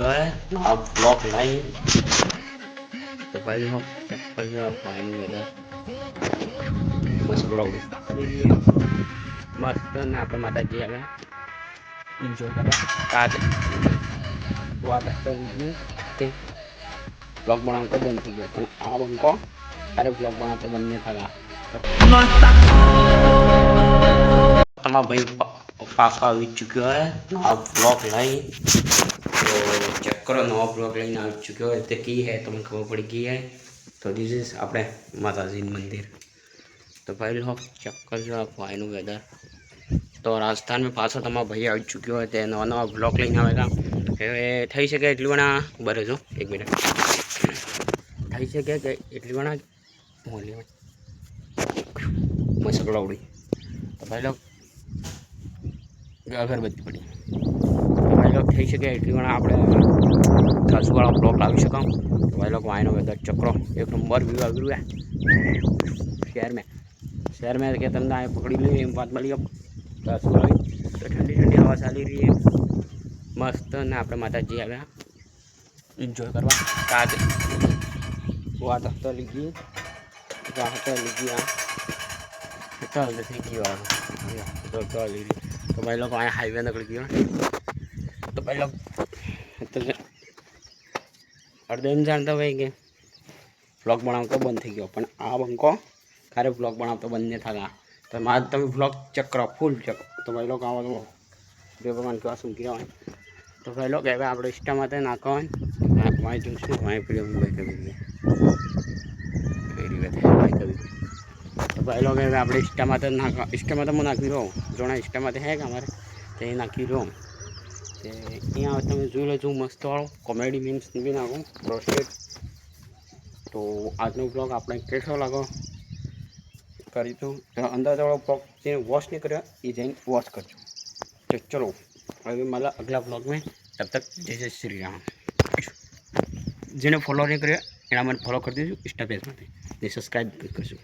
आप block line तो भाई हम चप्पल पाएंगे ना मस्त ब्लॉग मस्त ना આપણે માતાજી આવે એન્જોય કરવા કાજ વાત કરી કે બ્લોગ બનાવતો બંધ થઈ ગયો પણ આ બંકો અરે બ્લોગ બનાવતો બંધ નહીં થયા તમારા ભાઈ પાપા આવી ચૂક્યો है नया ब्लॉग लाई तो चेक करो नवा ब्लॉग लाइन आ चुक्यो है तो की है तुम्हें खबर पड़ी की है तो दिस इज अपने माताजी मंदिर तो भाई लोग चेक कर जो भाई वेदर तो राजस्थान में पास तमारा भाई आ चुक्यो है तो नवा नवा ब्लॉग लाइन आएगा थी सके एटली वणा बरे जो एक मिनट थी सके कि एटली वणा मस्त उड़ी तो भाई लोग अगरबत्ती पड़ी तो भाई लोग थी सके एटली वणा आप खासुवाड़ा ब्लॉक ला सको तो भाई लोग वाइनो वेदर चक्रो एक नंबर व्यू आ गया शहर में कि तुमने आए पकड़ी ली बात मળી खासुवाड़ी तो ठंडी ठंडी हवा चाली रही है मस्त ने आप माताजी आया एंजॉय करवा काज वाट तो लीजिए चल थी गयो तो भाई लोग आए हाईवे निकल गया तो भाई लोग अर्धे जानता भाई कि व्लॉग बनावतो बंद थी गयो पण आ बंको खरे व्लॉग बनावतो बंद नहीं था तो मार तब व्लॉग चेक करो फूल चेक तो भाई लोग आवा तो भगवान क्या सुन किया तो भाई लोग एवं आप इंस्टा में नाखो वहीं जूँ वहीं पीड़ी भाई कभी तो भाई लोग एवं आप इंस्टा में नाखो इंस्टा में तो मैं नाखी रो जो इंस्टा में है कि अमारे तो नाखी रो अँ તમે જોઈ લેજો મસ્ત વાળો કોમેડી મીમ્સ બી નાખો રોસ્ટેડ તો આજનો બ્લોગ આપણે કેસો લાગો કરીશું અંદાજવાળો બ્લોગ જે वॉच नहीं કર્યો એ જઈને वॉच કરજો तो चलो अभी मला अगला ब्लॉग में तब तक जय जय श्री राम जिन्हें फॉलो नहीं करे एना मैंने फॉलो कर दीजिए इंस्टा पेज में सब्सक्राइब करजो।